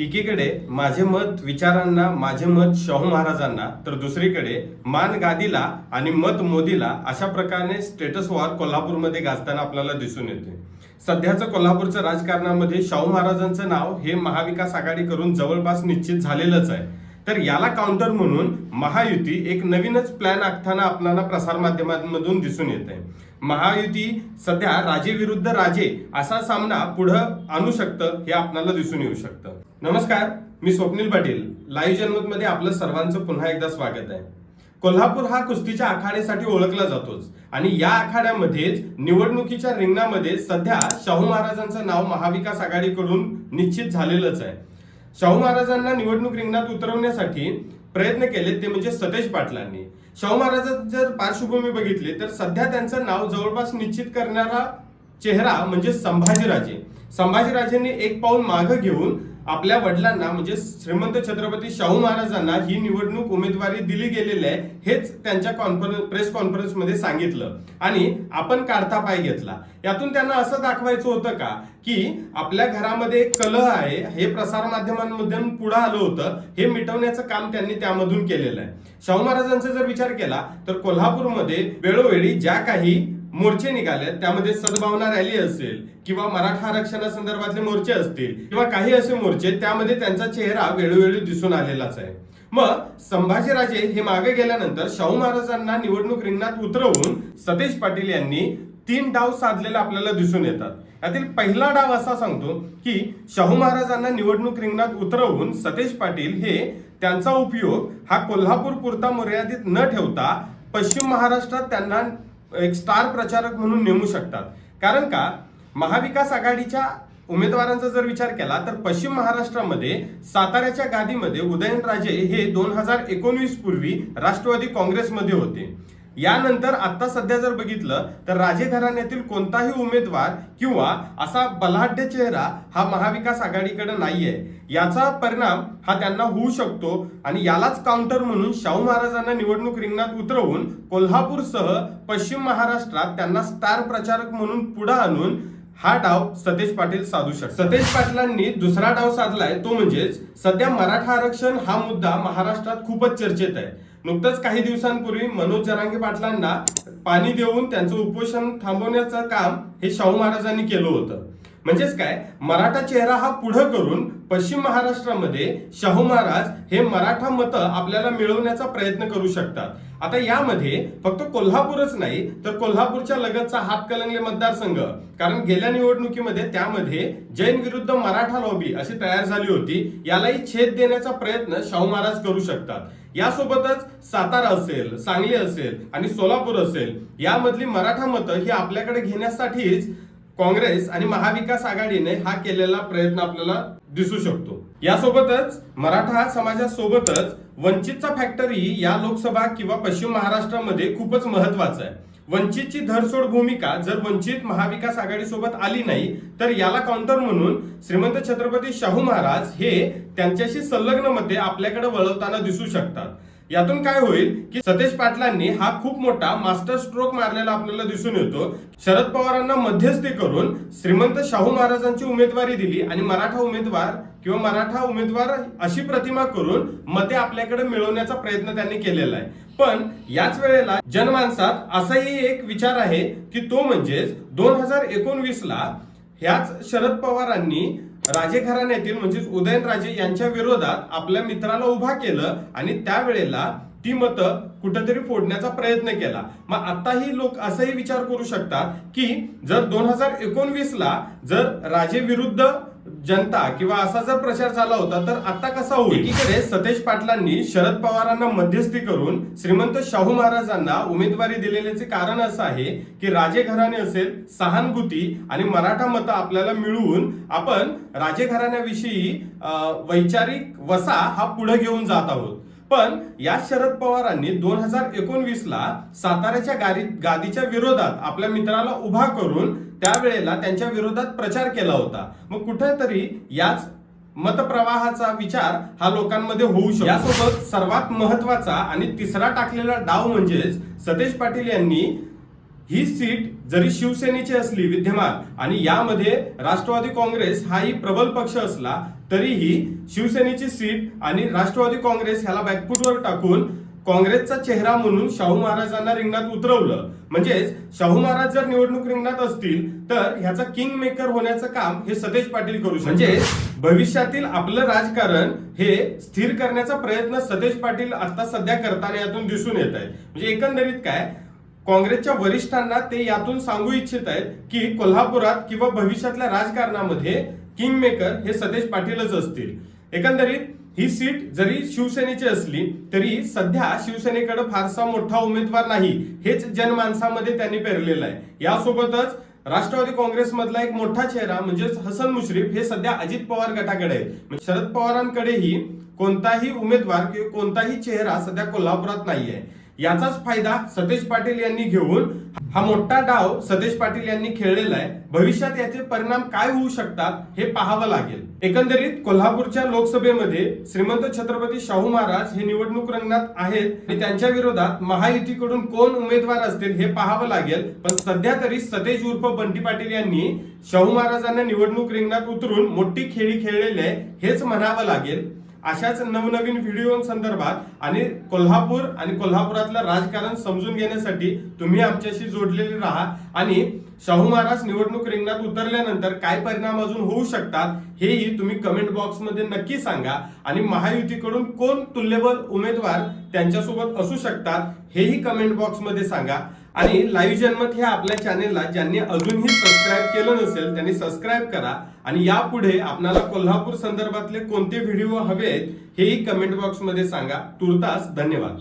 एकीकडे माझे मत विचारांना, माझे मत शाहू महाराजांना, तर दुसरीकडे मान गादीला आणि मत मोदीला अशा प्रकारे स्टेटस वॉर कोल्हापूरमध्ये गाजताना आपल्याला दिसून येते. सध्याचं कोल्हापूरचं राजकारणामध्ये शाहू महाराजांचं नाव हे महाविकास आघाडी करून जवळपास निश्चित झालेलंच आहे. तर याला काउंटर म्हणून महायुती एक नवीनच प्लॅन आखताना आपल्याला प्रसारमाध्यमांमधून दिसून येत आहे. महायुती सध्या राजे विरुद्ध राजे असा सामना पुढे आणू शकतं हे आपल्याला दिसून येऊ शकतं. नमस्कार, मी स्वप्नील पाटील. लाईव्ह जनमतमध्ये आपलं सर्वांचं पुन्हा एकदा स्वागत आहे. कोल्हापूर हा कुस्तीच्या आखाड्यासाठी ओळखला जातोच आणि या आखाड्यामध्येच निवडणुकीच्या रिंगणामध्ये सध्या शाहू महाराजांचं नाव महाविकास आघाडीकडून निश्चित झालेलंच आहे. शाहू महाराजांना निवडणूक रिंगणात उतरवण्यासाठी प्रयत्न केले ते म्हणजे सतेज पाटलांनी. शाहू महाराजांची जर पार्श्वभूमी बघितली तर सध्या त्यांचं नाव जवळपास निश्चित करणारा चेहरा म्हणजे संभाजीराजे. संभाजीराजेंनी एक पाऊल मागे घेऊन आपल्या वडिलांना म्हणजे श्रीमंत छत्रपती शाहू महाराजांना ही निवडणूक उमेदवारी दिली गेलेली आहे हेच त्यांच्या प्रेस कॉन्फरन्स मध्ये सांगितलं आणि आपण काढता पाय घेतला. यातून त्यांना असं दाखवायचं होतं का की आपल्या घरामध्ये एक कलह आहे हे प्रसार माध्यमांमधून पुढे आलं होतं, हे मिटवण्याचं काम त्यांनी त्यामधून केलेलं आहे. शाहू महाराजांचा जर विचार केला तर कोल्हापूरमध्ये वेळोवेळी ज्या काही मोर्चे निघाले त्यामध्ये सद्भावना रॅली असेल किंवा मराठा आरक्षणासंदर्भातले मोर्चे असतील किंवा काही असे मोर्चे त्यामध्ये त्यांचा चेहरा वेळोवेळी दिसून आलेलाच आहे. मग संभाजीराजे हे मागे गेल्यानंतर शाहू महाराजांना निवडणूक रिंगणात उतरवून सतेज पाटील यांनी 3 डाव साधलेला आपल्याला दिसून येतात. यातील पहिला डाव असा सांगतो की शाहू महाराजांना निवडणूक रिंगणात उतरवून सतेज पाटील हे त्यांचा उपयोग हा कोल्हापूर पुरता मर्यादित न ठेवता पश्चिम महाराष्ट्रात त्यांना एक स्टार प्रचारक म्हणून नेमू शकतात. कारण का महाविकास आघाडीच्या उमेदवारांचा जर विचार केला तर पश्चिम महाराष्ट्रामध्ये साताऱ्याच्या गादीमध्ये उदयनराजे हे 2019 पूर्वी राष्ट्रवादी काँग्रेसमध्ये होते. यानंतर आता सध्या जर बघितलं तर राजे घराण्यातील कोणताही उमेदवार किंवा असा बलाढ्य चेहरा हा महाविकास आघाडीकडे नाहीये. याचा परिणाम हा त्यांना होऊ शकतो आणि यालाच काउंटर म्हणून शाहू महाराजांना निवडणूक रिंगणात उतरवून कोल्हापूरसह पश्चिम महाराष्ट्रात त्यांना स्टार प्रचारक म्हणून पुढे आणून हा डाव सतेज पाटील साधू शकतात. सतेज पाटलांनी दुसरा डाव साधलाय तो म्हणजेच सध्या मराठा आरक्षण हा मुद्दा महाराष्ट्रात खूपच चर्चेत आहे. नुकतंच काही दिवसांपूर्वी मनोज जरांगे पाटलांना पाणी देऊन त्यांचं उपोषण थांबवण्याचं काम हे शाहू महाराजांनी केलं होतं. म्हणजेच काय, मराठा चेहरा हा पुढे करून पश्चिम महाराष्ट्रामध्ये शाहू महाराज हे मराठा मतं आपल्याला मिळवण्याचा प्रयत्न करू शकतात. आता यामध्ये फक्त कोल्हापूरच नाही तर कोल्हापूरच्या लगतचा हातकणंगले मतदारसंघ, कारण गेल्या निवडणुकीमध्ये त्यामध्ये जैन विरुद्ध मराठा लॉबी अशी तयार झाली होती, यालाही छेद देण्याचा प्रयत्न शाहू महाराज करू शकतात. यासोबतच सातारा असेल, सांगली असेल आणि सोलापूर असेल यामधली मराठा मतं ही आपल्याकडे घेण्यासाठीच काँग्रेस आणि महाविकास आघाडीने हा केलेला प्रयत्न आपल्याला दिसू शकतो. यासोबतच मराठा समाजासोबतच वंचितचा फॅक्टरी या लोकसभा किंवा पश्चिम महाराष्ट्रामध्ये खूपच महत्वाचा आहे. वंचितची धरसोड भूमिका जर वंचित महाविकास आघाडी सोबत आली नाही तर याला काउंटर म्हणून श्रीमंत छत्रपती शाहू महाराज हे त्यांच्याशी संलग्न मते आपल्याकडे वळवताना दिसू शकतात. यातून काय होईल की सतेज पाटलांनी हा खूप मोठा मास्टर स्ट्रोक मारलेला आपल्याला दिसून येतो. शरद पवारांना मध्यस्थी करून श्रीमंत शाहू महाराजांची उमेदवारी दिली आणि मराठा उमेदवार अशी प्रतिमा करून मते आपल्याकडे मिळवण्याचा प्रयत्न त्यांनी केलेला आहे. पण याच वेळेला जनमानसात असाही एक विचार आहे की तो म्हणजेच 2019 ला ह्याच शरद पवारांनी राजे घराण्यातील म्हणजेच उदयनराजे यांच्या विरोधात आपल्या मित्राला उभा केलं आणि त्यावेळेला ती मतं कुठेतरी फोडण्याचा प्रयत्न केला. मग आताही लोक असाही विचार करू शकतात की जर 2019 ला जर राजे विरुद्ध जनता किंवा असा जर प्रचार झाला होता तर आता कसा होईल. एकीकडे सतेज पाटलांनी शरद पवारांना मध्यस्थी करून श्रीमंत शाहू महाराजांना उमेदवारी दिलेल्याचे कारण असं आहे की राजे घराणे असेल, सहानुभूती आणि मराठा मतं आपल्याला मिळवून आपण राजे घराण्याविषयी वैचारिक वसा हा पुढे घेऊन जात आहोत. पण या शरद पवारांनी 2019 ला साताऱ्याच्या गादीच्या विरोधात आपल्या मित्राला उभा करून त्यावेळेला त्यांच्या विरोधात प्रचार केला होता. मग कुठेतरी याच मतप्रवाहाचा विचार हा लोकांमध्ये होऊ शकतो. यासोबत सर्वात महत्वाचा आणि तिसरा टाकलेला डाव म्हणजेच सतेज पाटील यांनी ही सीट जरी शिवसेनेची असली विद्यमान आणि यामध्ये राष्ट्रवादी काँग्रेस हाही प्रबल पक्ष असला तरीही शिवसेनेची सीट आणि राष्ट्रवादी काँग्रेस ह्याला बॅकफुटवर टाकून काँग्रेसचा चेहरा म्हणून शाहू महाराजांना रिंगणात उतरवलं. म्हणजेच शाहू महाराज जर निवडणूक रिंगणात असतील तर ह्याचा किंग मेकर होण्याचं काम हे सतेज पाटील करू शकतात. म्हणजे भविष्यातील आपलं राजकारण हे स्थिर करण्याचा प्रयत्न सतेज पाटील आता सध्या करताना यातून दिसून येत आहे. म्हणजे एकंदरीत काय, काँग्रेसच्या वरिष्ठांना ते यातून सांगू इच्छित आहेत की कोल्हापुरात किंवा भविष्यातल्या राजकारणामध्ये किंग मेकर हे सतेज पाटीलच असतील. एकंदरीत ही सीट जरी शिवसेनेची असली तरी सध्या शिवसेनेकडे फारसा मोठा उमेदवार नाही हेच जनमानसामध्ये त्यांनी पेरलेलं आहे. यासोबतच राष्ट्रवादी काँग्रेसमधला एक मोठा चेहरा म्हणजेच हसन मुश्रीफ हे सध्या अजित पवार गटाकडे आहेत. म्हणजे शरद पवारांकडेही कोणताही उमेदवार किंवा कोणताही चेहरा सध्या कोल्हापुरात नाहीये. याचाच फायदा सतेज पाटील यांनी घेऊन हा मोठा डाव सतेज पाटील यांनी खेळलेला आहे. भविष्यात याचे परिणाम काय होऊ शकतात हे पाहावं लागेल. एकंदरीत कोल्हापूरच्या लोकसभेमध्ये श्रीमंत छत्रपती शाहू महाराज हे निवडणूक रिंगणात आहेत आणि त्यांच्या विरोधात महायुतीकडून कोण उमेदवार असतील हे पाहावं लागेल. पण सध्या तरी सतेज उर्फ बंटी पाटील यांनी शाहू महाराजांना निवडणूक रिंगणात उतरून मोठी खेळी खेळलेली आहे हेच म्हणावं लागेल. अशाच नवनवीन व्हिडिओ संदर्भात आणि कोल्हापूर आणि कोल्हापुरातलं राजकारण समजून घेण्यासाठी तुम्ही आमच्याशी जोडलेले राहा आणि शाहू महाराज निवडणूक रिंगणात उतरल्यानंतर काय परिणाम अजून होऊ शकतात हेही तुम्ही कमेंट बॉक्समध्ये नक्की सांगा. आणि महायुतीकडून कोण तुल्यबळ उमेदवार त्यांच्यासोबत असू शकतात हेही कमेंट बॉक्समध्ये सांगा. आणि लाईव्ह जनमत हे आपल्या चॅनेलला ज्यांनी अजूनही सबस्क्राईब केलं नसेल त्यांनी सबस्क्राईब करा. आणि यापुढे आपल्याला कोल्हापूर संदर्भातले कोणते व्हिडिओ हवे आहेत हेही कमेंट बॉक्समध्ये सांगा. तुर्तास धन्यवाद.